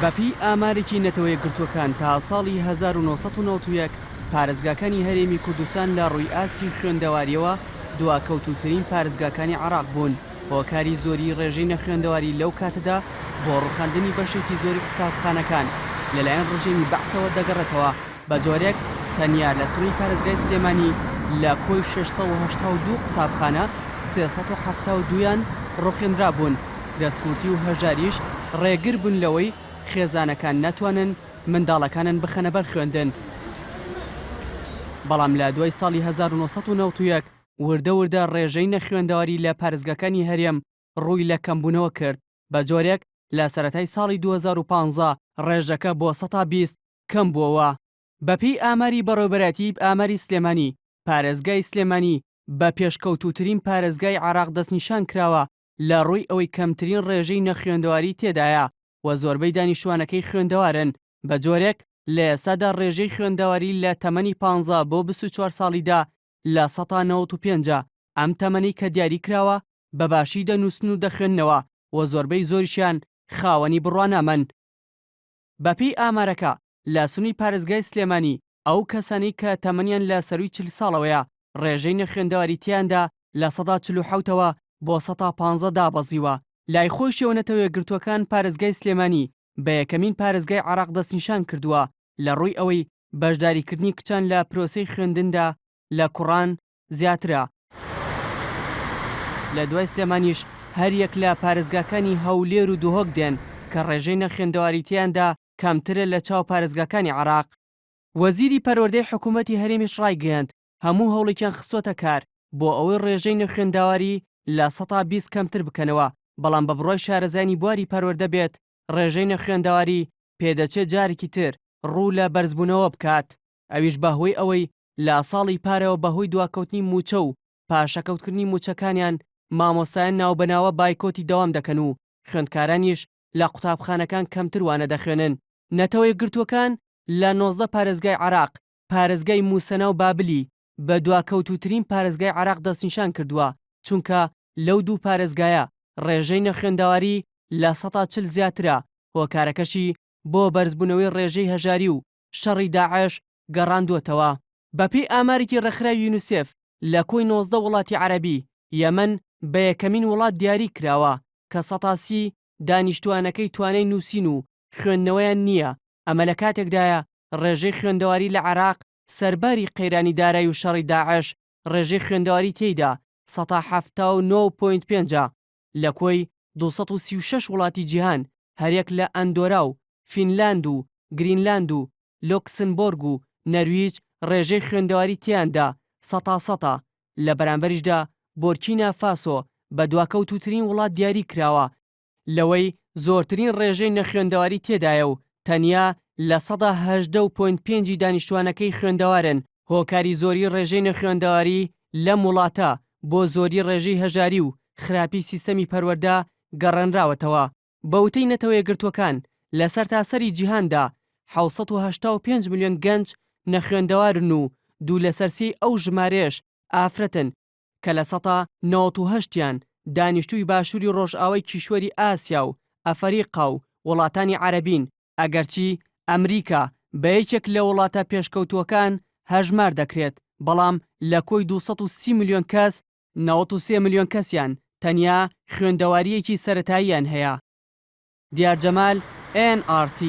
بەپی ئامارێکی نەتەوەی گرتوەکان تا ساڵی 1991 پارێزگاکانی هەرێمی کوردستان لە ڕووی ئاستی خوێندەواریەوە دواکەوتوترین پارێزگاکانی عێراق بوون. هۆکاری زۆری ڕێژەی نەخوێندەواری لەو کاتەدا بۆ ڕوخاندنی بەشێکی زۆری قوتابخانەکان لەلایەن ڕژێمی بەعسەوە دەگەڕێتەوە. بە جۆرێک تەنیا لە سنووری پارێزگای سلێمانی لە کۆی 682 قوتابخانە 372یان ڕوخێنرا بوون. دەستکورتی و هەژاریش ڕێگر بوون لەوەی خێزانەکان ناتوانن منداڵەکانن بخەنە بەر خوێندن. بەڵام لە دوای ساڵی 1991 وردە ڕێژەی نەخوێندەواری لە پارێزگاکانی هەرێم ڕووی لە کەمبوونەوە کرد. بە جۆرێک لە سەرەتای ساڵی 2015 ڕێژەکە بۆ 120 کەم بووەوە. بەپی ئاماری بەڕێوەبەرەتی ئاماری سلێمانی، پارێزگای سلێمانی بە پێشکەوتوترین پارێزگای عێراق دەستنیشان کراوە لە ڕووی ئەوەی کەمترین ڕێژەی نەخوێندەواری تێدایە و زۆربەی دانیشتوانەکەی خوێندەوارن. بە جۆرێک لە ئێستادا ڕێژەی خوێندەواری لە تەمەنی 15 بۆ 24 ساڵیدا لە 95 ئەم تەمەنی کە دیاری کراوە بەباشی دەنووسن و دەخوێننەوە و زۆربەی زۆریشیان خاوەنی بڕوانامەن. بەپی ئامارەکە لە سنووری پارێزگای سلێمانی ئەو کەسانی کە تەمەنیان لە سەروی 40 ساڵەوەیە ڕێژەی نەخوێندەواری تیاندا لە 147ەوە بۆ 115 دابەزیوە. لای خۆی شێوەنەتەوەی گرتوەکان پارێزگای سلێمانی بە یەکەمین پارێزگای عێراق دەستنیشان کردووە لە ڕووی ئەوەی بەشداریکردنی کچان لە پرۆسەی خوێندندا لە کوڕان زیاترە. لە دوای سلێمانیش هەر یەک لە پارێزگاکانی هەولێر و دوهۆک دێن کە ڕێژەی نەخوێندەواری تیاندا کەمترە لە چاو پارێزگاکانی عێراق. وەزیری پەروەردەی حکوومەتی هەرێمیش ڕایگەیاند هەموو هەوڵێکیان خستۆتە کار بۆ ئەوەی ڕێژەی نەخوێندەواری لە 120 کەمتر بکەنەوە، بەڵام بە بڕۆی شارەزانی بواری پەروەردە بێت ڕێژەی نەخوێندەواری پێدەچێت جارێکی تر ڕوو لە بەرزبوونەوە بکات. ئەویش بەهۆی ئەوەی لە ساڵی پارەوە بەهۆی دواکەوتنی موچە و پاشەکەوتکردنی موچەکانیان مامۆستایان ناوبەناوە بایکۆتی دەوام دەکەن و خوێندکارانیش لە قوتابخانەکان کەمتر وانە دەخوێنن. نەتەوەی گرتوەکان لە 19 پارێزگای عێراق پارێزگای موسەنا و بابلی بە دواکەوتوترین پارێزگای عێراق دەستنیشان کردووە، چونکە لەو دوو پارێزگایە ڕێژەی نەخوێندەواری لە 140 زیاترە. هۆکارەکەشی بۆ بەرزبوونەوەی ڕێژەی هەژاری و شەڕی داعش گەڕاندووەتەوە. بەپێی ئامارێکی ڕێکخراوی یونیسێف لە کۆی 19 وڵاتی عەرەبی یەمەن بە یەکەمین وڵات دیاری کراوە کە 180 دانیشتوانەکەی توانای نووسین و خوێندنەوەیان نییە. ئەمە لە کاتێکدایە ڕێژەی خوێندەواری لە عێراق سەرباری قەیرانی دارایی و شەڕی داعش ڕێژەی خوێندەواری تێیدا 179.5 لە کۆی 236 وڵاتی جیهان هەرێک لە ئەندۆرا و فینلاند و گرینلاند و لۆکسمبۆرگ و نەرویج ڕێژەی خوێندەواری تیاندا 100 لە بەرامبەریشدا بۆرکینا فاسۆ بە دواکەوتوترین وڵات دیاری کراوە لەوەی زۆرترین ڕێژەی نەخوێندەواری تێدایە و تەنیا لە 118.5 دانیشتوانەکەی خوێندەوارن. هۆکاری زۆری ڕێژەی نەخوێندەواری لەم وڵاتە بۆ زۆری ڕێژەی هەژاری و خراپی سیستەمی پەروەردە گەڕێنراوەتەوە. بەوتەی نەتەوەی گرتوەکان لە سەرتاسەری جیهاندا 785 ملیۆن گەنج نەخوێندەوارن و دوو لە سەرسی ئەو ژمارەیەش ئافرەتن کە لە 198یان دانیشتووی باشووری ڕۆژئاوای کیشوەری ئاسیا و ئەفریقا و وڵاتانی عەرەبین، ئەگەرچی ئەمریکا بە یەکێک لە وڵاتە پێشکەوتووەکان هەژمار دەکرێت، بەڵام لە کۆی 230 ملیۆن کەس 93 ملیۆن کەسیان تەنیا خوێندەواریەکی سەرەتاییان هەیە. دیار جەمال NRT